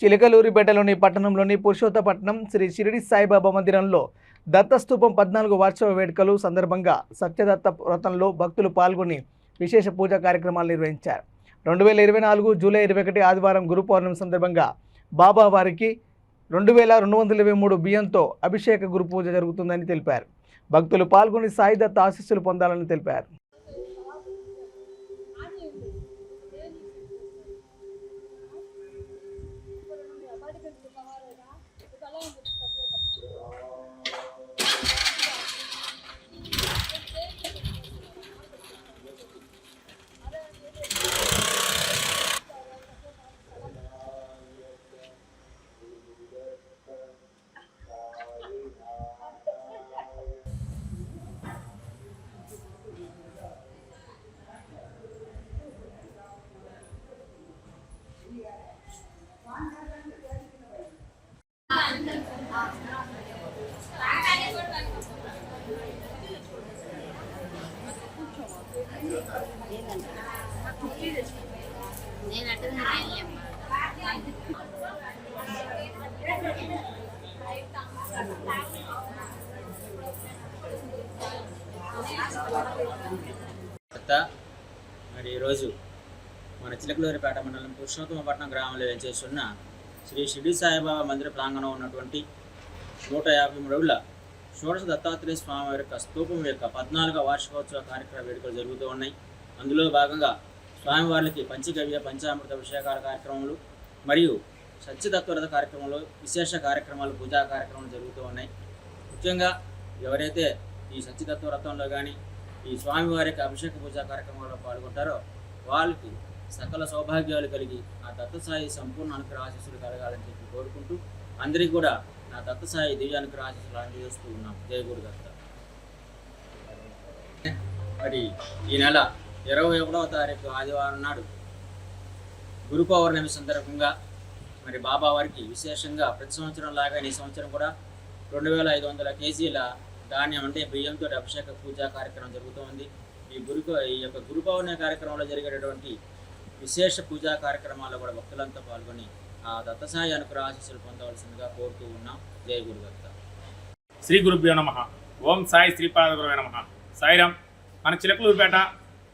చిలకలూరిపేటలోని పట్టణంలోని పురుషోత్తపట్నం శ్రీ షిరిడి సాయిబాబా మందిరంలో దత్తస్తూపం 14 వార్షిక వేడుకలు సందర్భంగా సత్యదత్త వ్రతంలో భక్తులు పాల్గొని విశేష పూజా కార్యక్రమాలు నిర్వహించారు. 2024 జూలై 21 ఆదివారం గురు పౌర్ణమి సందర్భంగా బాబా వారికి 2223 బియ్యంతో అభిషేక గురు పూజ జరుగుతుందని తెలిపారు. భక్తులు పాల్గొని సాయిదత్త ఆశీస్సులు పొందాలని తెలిపారు. మరి ఈరోజు మన చిలకలూరిపేట మండలం పురుషోత్తమపట్నం గ్రామంలో వేచేస్తున్న శ్రీ షిరిడి సాయిబాబా మందిర ప్రాంగణంలో ఉన్నటువంటి 153 అడుగుల షోడశ దత్తాత్రేయ స్వామి వారి యొక్క స్తూపం యొక్క 14వ వార్షికోత్సవ కార్యక్రమ వేడుకలు జరుగుతూ ఉన్నాయి. అందులో భాగంగా స్వామివారికి పంచగవ్య పంచామృత అభిషేకాల కార్యక్రమాలు మరియు సత్యదత్వరథ కార్యక్రమంలో విశేష కార్యక్రమాలు పూజా కార్యక్రమాలు జరుగుతూ ఉన్నాయి. ముఖ్యంగా ఎవరైతే ఈ సత్యదత్వరథంలో కానీ ఈ స్వామివారి యొక్క అభిషేక పూజా కార్యక్రమంలో పాల్గొంటారో వాళ్ళకి సకల సౌభాగ్యాలు కలిగి ఆ దత్తసాయి సంపూర్ణ అనుగ్రహ ఆశీస్సులు కలగాలని చెప్పి కోరుకుంటూ అందరికీ కూడా నా దత్తసాయి దివ్యానుగ్రహ ఆశీస్సులు అందజేస్తూ ఉన్నాం. జయ గురుదత్త. మరి ఈ నెల 21వ తారీఖు ఆదివారం నాడు గురు పౌర్ణమి సందర్భంగా మరి బాబా వారికి విశేషంగా ప్రతి సంవత్సరం లాగా ఈ సంవత్సరం కూడా 2500 కేజీల ధాన్యం అంటే బియ్యంతో అభిషేక పూజా కార్యక్రమం జరుగుతోంది. ఈ యొక్క గురు పౌర్ణమి కార్యక్రమంలో జరిగేటటువంటి విశేష పూజా కార్యక్రమాల్లో కూడా భక్తులంతా పాల్గొని ఆ దత్తసాయి అనుగ్రహ ఆశీస్సులు పొందవలసిందిగా కోరుతూ ఉన్నాం. జయ గురుదత్త. శ్రీ గురుభ్యో నమః. ఓం సాయి శ్రీపాద గురువే నమః. సాయిరామ్. మన చిలకలూరిపేట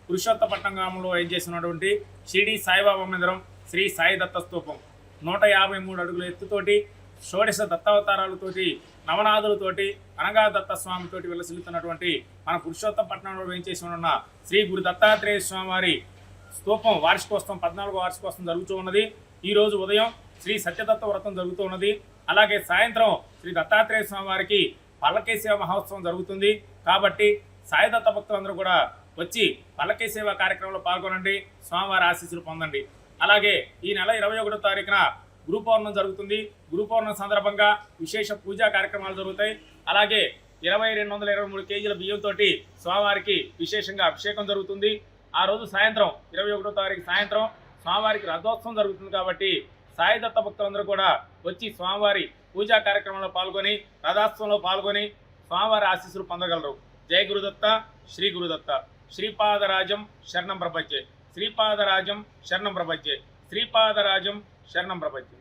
పురుషోత్తపట్నం గ్రామంలో ఏం చేసినటువంటి షిరిడి సాయిబాబా మందిరం శ్రీ సాయి దత్త స్తూపం 153 అడుగుల ఎత్తుతోటి షోడశ దత్తావతారాలతోటి నవనాథులతోటి అనగా దత్త స్వామితోటి విలసిల్లుతున్నటువంటి మన పురుషోత్తపట్నంలో వేయించేసి ఉన్న శ్రీ గురు దత్తాత్రేయ స్వామి వారి స్తూపం వార్షికోత్సవం 14వ వార్షికోత్సవం జరుగుతూ ఉన్నది. ఈరోజు ఉదయం శ్రీ సత్యదత్త వ్రతం జరుగుతూ ఉన్నది. అలాగే సాయంత్రం శ్రీ దత్తాత్రేయ స్వామి వారికి పల్లకీ సేవ మహోత్సవం జరుగుతుంది. కాబట్టి సాయిదత్త భక్తులందరూ కూడా వచ్చి పల్లకీ సేవ కార్యక్రమంలో పాల్గొనండి, స్వామివారి ఆశీస్సులు పొందండి. అలాగే ఈ నెల 21వ తారీఖున గురు పౌర్ణమి జరుగుతుంది. గురు పౌర్ణమి సందర్భంగా విశేష పూజా కార్యక్రమాలు జరుగుతాయి. అలాగే 2223 కేజీల బియ్యంతో స్వామివారికి విశేషంగా అభిషేకం జరుగుతుంది. ఆ రోజు సాయంత్రం 21వ తారీఖు సాయంత్రం స్వామివారికి రథోత్సవం జరుగుతుంది. కాబట్టి సాయిదత్త భక్తులందరూ కూడా వచ్చి స్వామివారి పూజా కార్యక్రమంలో పాల్గొని రథోత్సవంలో పాల్గొని స్వామివారి ఆశీస్సులు పొందగలరు. జయ గురుదత్త. శ్రీ గురుదత్త. శ్రీపాదరాజం శరణం ప్రపంచే. శ్రీపాదరాజం శరణం ప్రపంచే. శ్రీపాదరాజం శరణం ప్రపంచే.